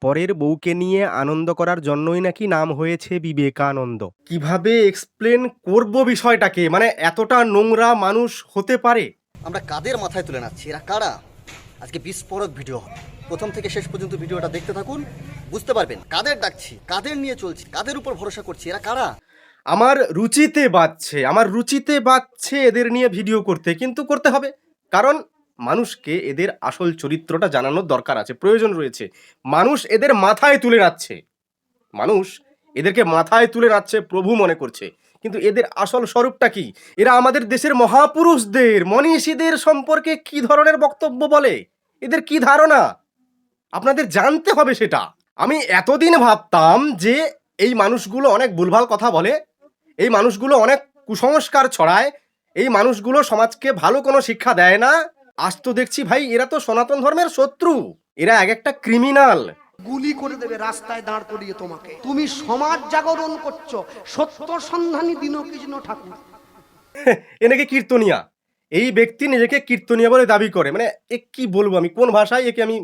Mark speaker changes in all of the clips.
Speaker 1: পরের বউকে নিয়ে আনন্দ করার জন্যই নাকি নাম হয়েছে বিবেকানন্দ। কিভাবে এক্সপ্লেন করব বিষয়টাকে? মানে এতটা নোংরা মানুষ হতে পারে?
Speaker 2: আমরা কাদের মাথায় তুলে নাচ্ছি, এরা কারা? আজকে বিস্ফোরক ভিডিও হবে, প্রথম থেকে শেষ পর্যন্ত ভিডিওটা দেখতে থাকুন, বুঝতে পারবেন কাদের ডাকছি, কাদের নিয়ে চলছি, কাদের উপর ভরসা করছি, এরা কারা।
Speaker 1: আমার রুচিতে বাজছে এদের নিয়ে ভিডিও করতে, কিন্তু করতে হবে। কারণ মানুষকে এদের আসল চরিত্রটা জানানোর দরকার আছে, প্রয়োজন রয়েছে। মানুষ এদের মাথায় তুলে নাচ্ছে, মানুষ এদেরকে মাথায় তুলে নাচ্ছে, প্রভু মনে করছে। কিন্তু এদের আসল স্বরূপটা কি? এরা আমাদের দেশের মহাপুরুষদের, মনীষীদের সম্পর্কে কি ধরনের বক্তব্য বলে, এদের কি ধারণা, আপনাদের জানতে হবে সেটা। আমি এতদিন ভাবতাম যে এই মানুষগুলো অনেক ভুলভাল কথা বলে, এই মানুষগুলো অনেক কুসংস্কার ছড়ায়, এই মানুষগুলো সমাজকে ভালো কোনো শিক্ষা দেয় না। আজ তো দেখছি ভাই, এরা তো সনাতন ধর্মের শত্রু, এরা এক একটা ক্রিমিনাল।
Speaker 3: গুলি করে দেবে রাস্তায় দাঁড় করিয়ে তোমাকে। তুমি সমাজ জাগরণ করছো, সত্য সন্ধানী দীনকৃষ্ণ ঠাকুর।
Speaker 1: এ নাকি কীর্তনিয়া, এই ব্যক্তি নিজেকে কীর্তনিয়া বলে দাবি করে। মানে এ কি বলবো আমি, কোন ভাষায় একে আমি।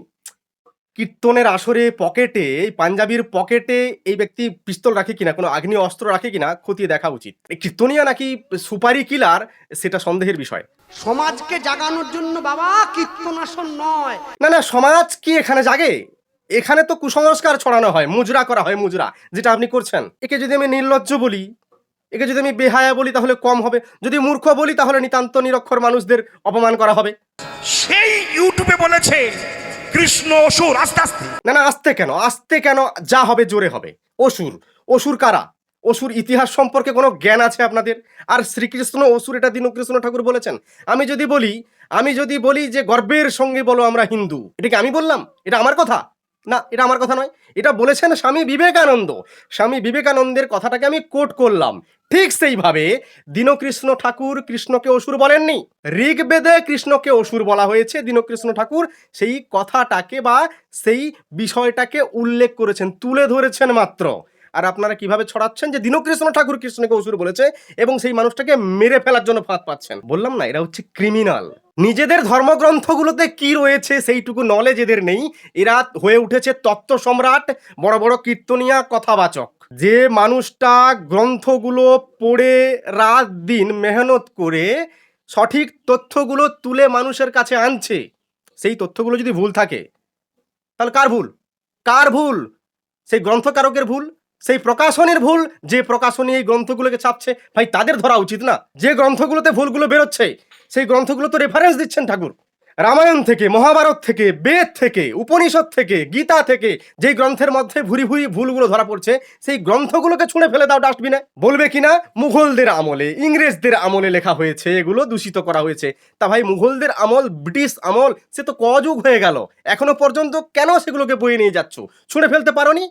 Speaker 1: কীর্তনের আসরে পকেটে, এই পাঞ্জাবির পকেটে এই ব্যক্তি পিস্তল রাখে কিনা, কোনো আগ্নি অস্ত্র রাখে কিনা খতিয়ে দেখা উচিত। এই কীর্তনিয়া নাকি সুপারি কিলার, সেটা সন্দেহের বিষয়।
Speaker 3: সমাজকে জাগানোর জন্য বাবা কীর্তনাসন নয়।
Speaker 1: না না, সমাজ কি এখানে জাগে? এখানে তো কুসংস্কার ছড়ানো হয়, মুজরা করা হয়, মুজরা, যেটা আপনি করছেন। একে যদি আমি নির্লজ্জ বলি, একে যদি আমি বেহায়া বলি, তাহলে কম হবে। যদি মূর্খ বলি, তাহলে নিতান্ত নিরক্ষর মানুষদের অপমান করা হবে।
Speaker 4: সেই ইউটিউবে বলেছে কৃষ্ণ অসুর। আস্তে আস্তে
Speaker 1: না না, আস্তে কেন, আস্তে কেন? যা হবে জোরে হবে। অসুর, অসুর কারা? অসুর ইতিহাস সম্পর্কে কোনো জ্ঞান আছে আপনাদের? আর শ্রীকৃষ্ণ অসুর, এটা দীনকৃষ্ণ ঠাকুর বলেছেন। আমি যদি বলি যে গর্বের সঙ্গে বলো আমরা হিন্দু, এটা কি আমি বললাম? এটা আমার কথা না, এটা আমার কথা নয়। এটা বলেছেন স্বামী বিবেকানন্দ। স্বামী বিবেকানন্দের কথাটাকে আমি কোট করলাম। ঠিক সেইভাবে দীনকৃষ্ণ ঠাকুর কৃষ্ণকে অসুর বলেননি। ঋগ্বেদে কৃষ্ণকে অসুর বলা হয়েছে, দীনকৃষ্ণ ঠাকুর সেই কথাটাকে বা সেই বিষয়টাকে উল্লেখ করেছেন, তুলে ধরেছেন মাত্র। আর আপনারা কিভাবে ছড়াচ্ছেন যে দীনকৃষ্ণ ঠাকুর কৃষ্ণকে অসুর বলেছে এবং সেই মানুষটাকে মেরে ফেলার জন্য ফাঁদ পাচ্ছেন। বললাম না, এরা হচ্ছে ক্রিমিনাল। নিজেদের ধর্মগ্রন্থগুলোতে কি রয়েছে সেইটুকু নলেজ এদের নেই। এরা হয়ে উঠেছে তত্ত্ব সম্রাট, বড় বড় কীর্তনিয়া, কথাবাচক। যে মানুষটা গ্রন্থগুলো পড়ে রাত দিন মেহনত করে সঠিক তথ্যগুলো তুলে মানুষের কাছে আনছে, সেই তথ্যগুলো যদি ভুল থাকে, তাহলে কার ভুল? কার ভুল? সেই গ্রন্থকারকের ভুল, সেই প্রকাশনের ভুল। যে প্রকাশনী এই গ্রন্থগুলোকে ছাপছে, ভাই তাদের ধরা উচিত না? যে গ্রন্থগুলোতে ভুলগুলো বেরোচ্ছে, সেই গ্রন্থগুলো তো রেফারেন্স দিচ্ছেন ঠাকুর। রামায়ণ থেকে, মহাভারত থেকে, বেদ থেকে, উপনিষদ থেকে, গীতা থেকে, যেই গ্রন্থের মধ্যে ভুরি ভুরি ভুলগুলো ধরা পড়ছে, সেই গ্রন্থগুলোকে ছুঁড়ে ফেলে দাও ডাস্টবিনে। বলবে কিনা মুঘলদের আমলে, ইংরেজদের আমলে লেখা হয়েছে, এগুলো দূষিত করা হয়েছে। তা ভাই, মুঘলদের আমল, ব্রিটিশ আমল, সে তো কযুগ হয়ে গেল, এখনো পর্যন্ত কেন সেগুলোকে বয়ে নিয়ে যাচ্ছ? ছুঁড়ে ফেলতে পারোনি?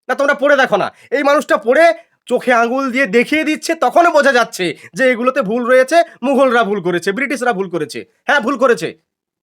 Speaker 1: না তোমরা পড়ে দেখো না? এই মানুষটা পড়ে চোখে আঙুল দিয়ে দেখিয়ে দিচ্ছে, তখনও বোঝা যাচ্ছে যে এগুলোতে ভুল রয়েছে। মুঘলরা ভুল করেছে, ব্রিটিশরা ভুল করেছে। হ্যাঁ, ভুল করেছে,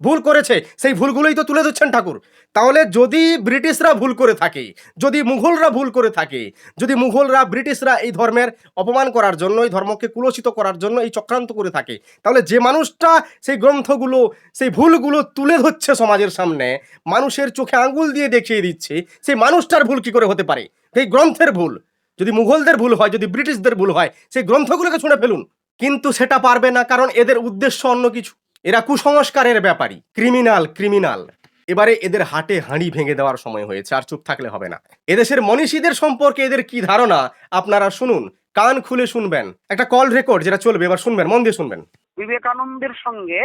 Speaker 1: ভুল করেছে, সেই ভুলগুলোই তো তুলে ধরছেন ঠাকুর। তাহলে যদি ব্রিটিশরা ভুল করে থাকে, যদি মুঘলরা ভুল করে থাকে, যদি মুঘলরা, ব্রিটিশরা এই ধর্মের অপমান করার জন্য, এই ধর্মকে কুলসিত করার জন্য এই চক্রান্ত করে থাকে, তাহলে যে মানুষটা সেই গ্রন্থগুলো, সেই ভুলগুলো তুলে ধরছে সমাজের সামনে, মানুষের চোখে আঙুল দিয়ে দেখিয়ে দিচ্ছে, সেই মানুষটার ভুল কি করে হতে পারে? এই গ্রন্থের ভুল। যদি মুঘলদের ভুল হয়, যদি ব্রিটিশদের ভুল হয়, সেই গ্রন্থগুলোকে ছুঁড়ে ফেলুন। কিন্তু সেটা পারবে না, কারণ এদের উদ্দেশ্য অন্য কিছু। এরা কুসংস্কারের ব্যাপারী, ক্রিমিনাল, ক্রিমিনাল। এবারে এদের হাটে হাঁড়ি ভেঙে দেওয়ার সময় হয়েছে, আর চুপ থাকলে হবে না। এদেশের মনীষীদের সম্পর্কে এদের কি ধারণা আপনারা শুনুন, কান খুলে শুনবেন। একটা কল রেকর্ড যেটা চলবে, এবার শুনবেন, মন দিয়ে শুনবেন।
Speaker 5: বিবেকানন্দের সঙ্গে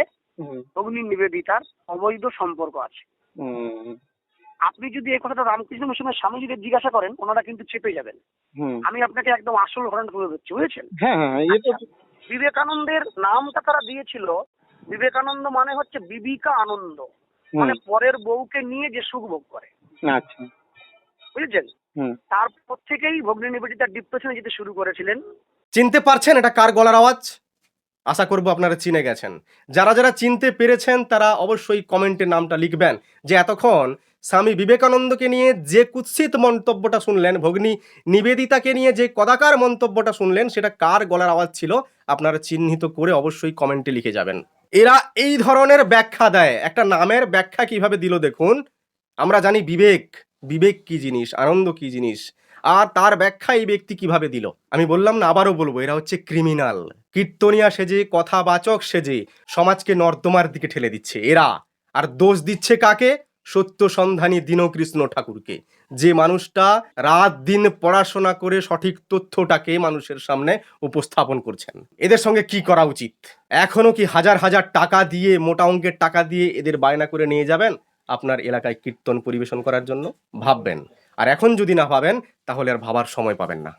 Speaker 5: অগ্নি নিবেদিতার অবৈধ সম্পর্ক আছে। আপনি যদি এই কথাটা রামকৃষ্ণ মিশনের স্বামীজিদের জিজ্ঞাসা করেন, ওনারা কিন্তু চেপে যাবেন। আমি আপনাকে একদম আসল ঘটনা তুলে ধরছি, বুঝেছেন? বিবেকানন্দের নামটা তারা দিয়েছিল, বিবেকানন্দ মানে হচ্ছে বিবিকা আনন্দ, মানে পরের বউকে নিয়ে যে সুখ ভোগ করে।
Speaker 6: আচ্ছা,
Speaker 5: বুঝেছেন? তারপর থেকেই ভগ্নী নিবেদিতা ডিপ্রেশনে যেতে শুরু করেছিলেন।
Speaker 1: চিনতে পারছেন এটা কার গলার আওয়াজ? আশা করব আপনারা চিনে গেছেন। যারা যারা চিনতে পেরেছেন তারা অবশ্যই কমেন্টে নামটা লিখবেন, যে এতক্ষণ স্বামী বিবেকানন্দকে নিয়ে যে কুৎসিত মন্তব্যটা শুনলেন, ভগ্নী নিবেদিতাকে নিয়ে যে কদাকার মন্তব্যটা শুনলেন, সেটা কার গলার আওয়াজ ছিল আপনারা চিহ্নিত করে অবশ্যই কমেন্টে লিখে যাবেন। এরা এই ধরনের ব্যাখ্যা দেয়। একটা নামের ব্যাখ্যা কিভাবে দিল দেখুন। আমরা জানি বিবেক, বিবেক কি জিনিস, আনন্দ কি জিনিস, আর তার ব্যাখ্যা এই ব্যক্তি কিভাবে দিল। আমি বললাম না, আবারও বলবো, এরা হচ্ছে ক্রিমিনাল। কীর্তনিয়া সেজে, কথাবাচক সেজে সমাজকে নর্দমার দিকে ঠেলে দিচ্ছে এরা। আর দোষ দিচ্ছে কাকে? সত্য সন্ধানী দীনকৃষ্ণ ঠাকুরকে, যে মানুষটা রাত দিন পড়াশোনা করে সঠিক তথ্যটাকে মানুষের সামনে উপস্থাপন করছেন। এদের সঙ্গে কি করা উচিত? এখনো কি হাজার হাজার টাকা দিয়ে, মোটা অঙ্কের টাকা দিয়ে এদের বায়না করে নিয়ে যাবেন আপনার এলাকায় কীর্তন পরিবেশন করার জন্য? ভাববেন। আর এখন যদি না ভাবেন তাহলে আর ভাবার সময় পাবেন না।